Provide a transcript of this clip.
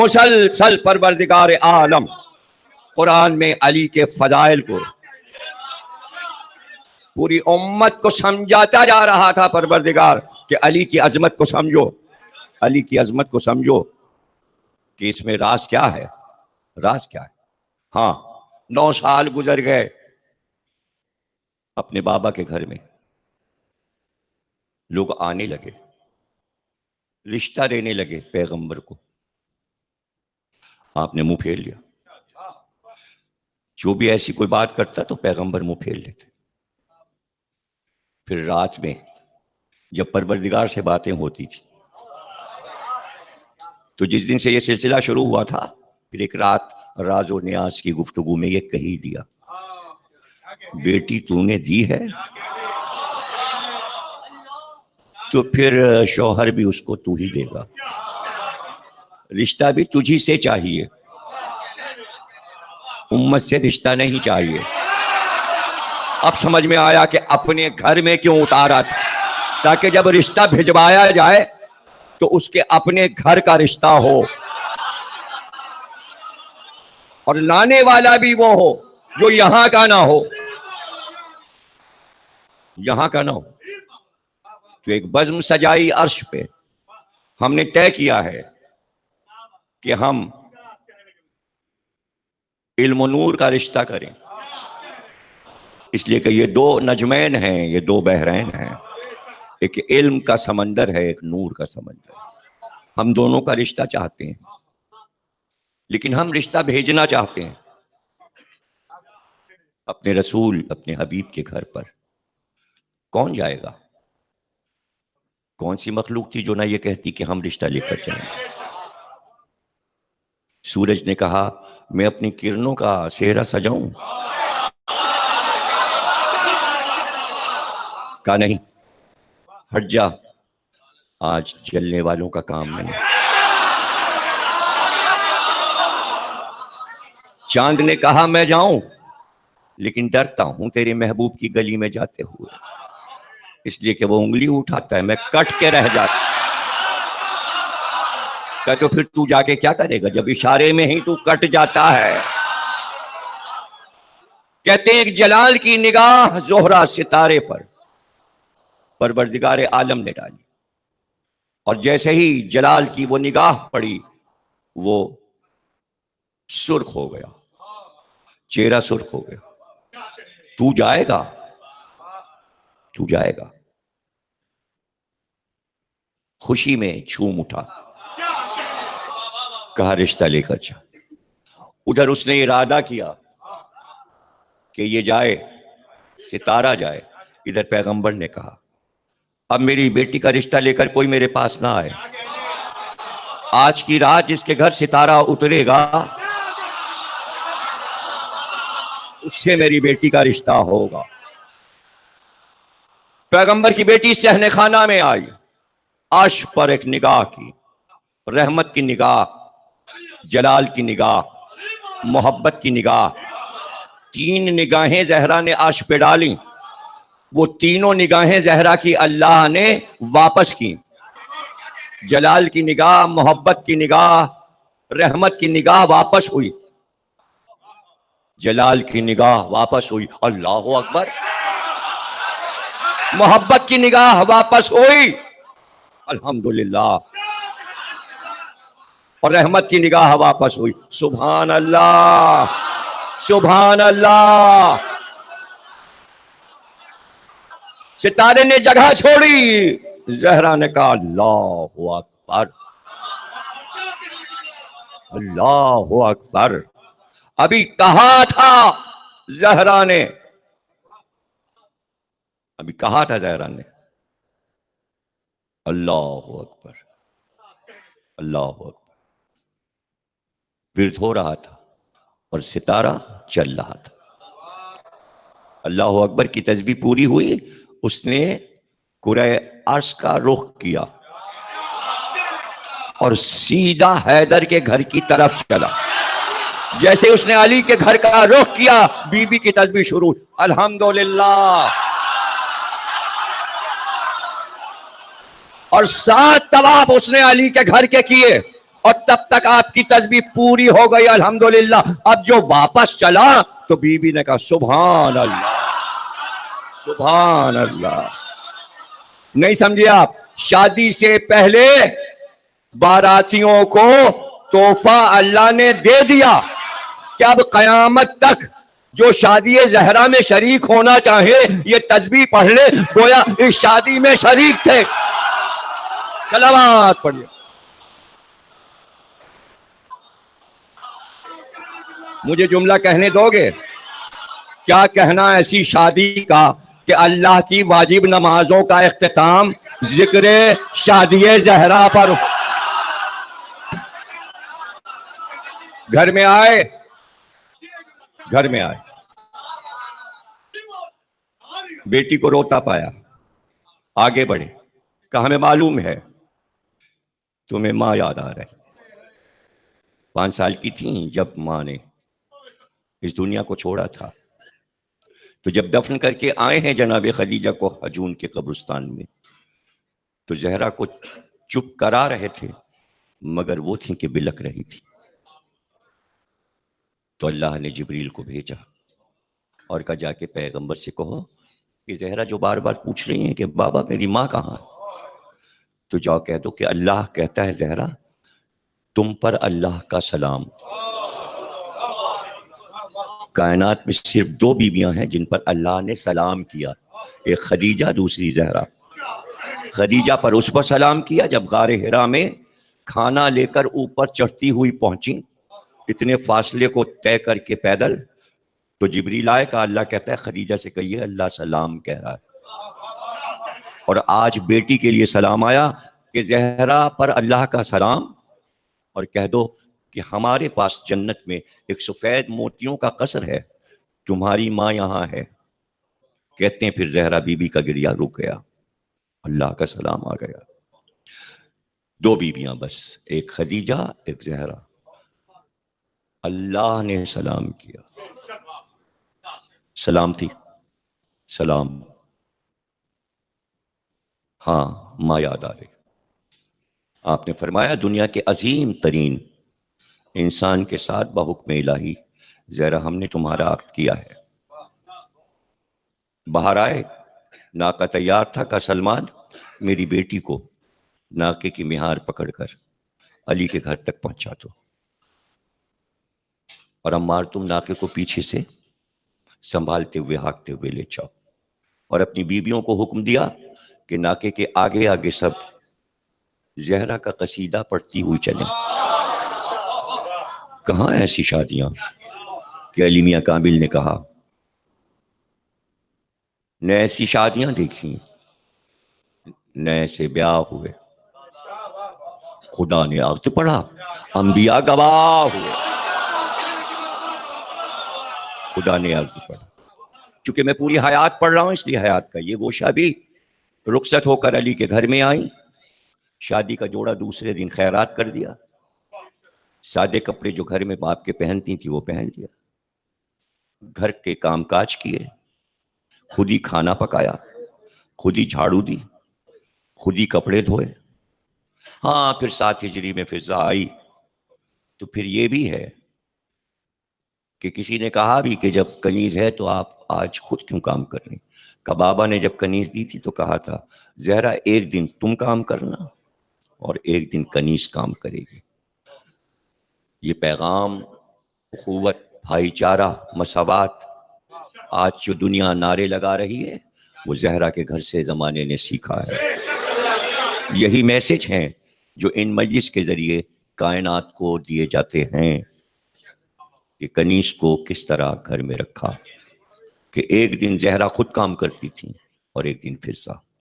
मुसलसल परवरदिगार आलम कुरान में अली के फजाइल को पूरी उम्मत को समझाता जा रहा था। परवरदिगार कि अली की अजमत को समझो, अली की अजमत को समझो कि इसमें राज क्या है, राज क्या है। हाँ, 9 साल गुजर गए अपने बाबा के घर में, लोग आने लगे, रिश्ता देने लगे पैगंबर को। आपने मुंह फेर लिया। जो भी ऐसी कोई बात करता तो पैगंबर मुंह फेर लेते। फिर रात में जब परवरदिगार से बातें होती थी, तो जिस दिन से ये सिलसिला शुरू हुआ था, फिर एक रात राजो न्याज की गुफ्तगू में ये कही दिया, बेटी तूने दी है तो फिर शौहर भी उसको तू ही देगा, रिश्ता भी तुझी से चाहिए, उम्मत से रिश्ता नहीं चाहिए। अब समझ में आया कि अपने घर में क्यों उतारा था, ताकि जब रिश्ता भिजवाया जाए तो उसके अपने घर का रिश्ता हो और लाने वाला भी वो हो जो यहां का ना हो, यहां का ना हो। तो एक बज़्म सजाई अर्श पे, हमने तय किया है कि हम इल्म नूर का रिश्ता करें, इसलिए कि ये 2 नजमैन हैं, ये 2 बहरैन हैं, एक इल्म का समंदर है, एक नूर का समंदर। हम दोनों का रिश्ता चाहते हैं, लेकिन हम रिश्ता भेजना चाहते हैं अपने रसूल, अपने हबीब के घर पर। कौन जाएगा? कौन सी मखलूक थी जो ना ये कहती कि हम रिश्ता लेकर चलेंगे? सूरज ने कहा मैं अपनी किरणों का सेहरा सजाऊं? कहा नहीं, हट जा, आज जलने वालों का काम नहीं। चांद ने कहा मैं जाऊं, लेकिन डरता हूं तेरे महबूब की गली में जाते हुए, इसलिए कि वो उंगली उठाता है, मैं कट के रह जाता। क्या तो फिर तू जाके क्या करेगा जब इशारे में ही तू कट जाता है? कहते हैं एक जलाल की निगाह जोहरा सितारे पर परवरदिगार आलम ने डाली, और जैसे ही जलाल की वो निगाह पड़ी, वो सुर्ख हो गया, चेहरा सुर्ख हो गया। तू जाएगा, तू जाएगा। खुशी में झूम उठा, कहा रिश्ता लेकर जा। उधर उसने इरादा किया कि ये जाए, सितारा जाए। इधर पैगंबर ने कहा अब मेरी बेटी का रिश्ता लेकर कोई मेरे पास ना आए, आज की रात जिसके घर सितारा उतरेगा उससे मेरी बेटी का रिश्ता होगा। पैगंबर की बेटी सहने खाना में आई, अर्श पर एक निगाह की, रहमत की निगाह, जलाल की निगाह, मोहब्बत की निगाह। 3 निगाहें जहरा ने अर्श पे डाली, वो तीनों निगाहें जहरा की अल्लाह ने वापस की। जलाल की निगाह, मोहब्बत की निगाह, रहमत की निगाह वापस हुई। जलाल की निगाह वापस हुई, अल्लाह अकबर। मोहब्बत की निगाह वापस हुई, अल्हम्दुलिल्लाह। और रहमत की निगाह वापस हुई, सुभान अल्लाह, सुभान अल्लाह। सितारे ने जगह छोड़ी, जहरा ने कहा अल्लाह अकबर, अल्लाह अकबर। अभी कहा था जहरा ने, अभी कहा था जहरा ने अल्लाह अकबर, अल्लाह अकबर। विर्द हो रहा था और सितारा चल रहा था। अल्लाह अकबर की तस्बीह पूरी हुई, उसने कुरे अर्श का रुख किया और सीधा हैदर के घर की तरफ चला। जैसे उसने अली के घर का रुख किया, बीबी की तस्बीह शुरू, अल्हम्दुलिल्लाह। और 7 तवाफ उसने अली के घर के किए, और तब तक आपकी तस्बीह पूरी हो गई अल्हम्दुलिल्लाह। अब जो वापस चला तो बीबी ने कहा सुभान अल्लाह, सुभान अल्लाह। नहीं समझे आप? शादी से पहले बारातियों को तोहफा अल्लाह ने दे दिया कि अब कयामत तक जो शादी जहरा में शरीक होना चाहे ये तस्बीह पढ़ ले, गोया इस शादी में शरीक थे। सलावत पढ़िए। मुझे जुमला कहने दोगे? क्या कहना ऐसी शादी का कि अल्लाह की वाजिब नमाजों का इख्तिताम जिक्र शादी जहरा पर। घर में आए, घर में आए, बेटी को रोता पाया, आगे बढ़े, कहा हमें मालूम है तुम्हें माँ याद आ रही। 5 साल की थी जब माँ ने इस दुनिया को छोड़ा था। तो जब दफन करके आए हैं जनाब खदीजा को हजून के कब्रिस्तान में, तो जहरा को चुप करा रहे थे, मगर वो थी कि बिलक रही थी। तो अल्लाह ने जिब्रील को भेजा और कहा जाके पैगंबर से कहो कि जहरा जो बार बार पूछ रही हैं कि बाबा मेरी माँ कहाँ है, तो जाओ कह दो कि अल्लाह कहता है जहरा तुम पर अल्लाह का सलाम। कायनात में सिर्फ 2 बीबियां हैं जिन पर अल्लाह ने सलाम किया, एक खदीजा, दूसरी जहरा। खदीजा पर उस पर सलाम किया जब गारे हिरा में खाना लेकर ऊपर चढ़ती हुई पहुंची, इतने फासले को तय करके पैदल। तो जिब्रील आए, का अल्लाह कहता है खदीजा से कहिए अल्लाह सलाम कह रहा है। और आज बेटी के लिए सलाम आया कि जहरा पर अल्लाह का सलाम, और कह दो कि हमारे पास जन्नत में एक सफेद मोतियों का कसर है, तुम्हारी माँ यहाँ है। कहते हैं फिर जहरा बीबी का गिरिया रुक गया, अल्लाह का सलाम आ गया। 2 बीबियां बस, एक खदीजा एक जहरा। अल्लाह ने सलाम किया, सलाम थी, सलाम। हाँ माँ याद आ रही। आपने फरमाया दुनिया के अजीम तरीन इंसान के साथ बहुक्म इलाही जरा हमने तुम्हारा अक्द किया है। बाहर आए, नाका तैयार था, का सलमान मेरी बेटी को नाके की मिहार पकड़कर अली के घर तक पहुंचा दो, और अम्मार तुम नाके को पीछे से संभालते हुए हाँकते हुए ले जाओ। और अपनी बीबियों को हुक्म दिया कि नाके के आगे आगे सब जहरा का कसीदा पढ़ती हुई चलें। कहाँ ऐसी शादियां कि अली मियां कामिल ने कहा न ऐसी शादियां देखी न ऐसे ब्याह हुए, खुदा ने अक्द पढ़ा अंबिया गवाह हुए। खुदा ने अक्द पढ़ा। चूंकि मैं पूरी हयात पढ़ रहा हूं इसलिए हयात का ये गोशा भी रुखसत होकर अली के घर में आई। शादी का जोड़ा दूसरे दिन खैरात कर दिया। सादे कपड़े जो घर में बाप के पहनती थी वो पहन लिया। घर के कामकाज किए, खुद ही खाना पकाया, खुद ही झाड़ू दी, खुद ही कपड़े धोए। हाँ फिर 7 हिजरी में फिजा आई तो फिर ये भी है कि किसी ने कहा भी कि जब कनीज है तो आप आज खुद क्यों काम कर रही। कबाबा ने जब कनीज दी थी तो कहा था जहरा एक दिन तुम काम करना और एक दिन कनीज काम करेगी। ये पैगाम उखुवत, भाईचारा, मसावात आज जो दुनिया नारे लगा रही है वो जहरा के घर से ज़माने ने सीखा है। यही मैसेज हैं जो इन मजलिस के ज़रिए कायनात को दिए जाते हैं कि कनीज को किस तरह घर में रखा, कि एक दिन जहरा खुद काम करती थी और एक दिन फिजा।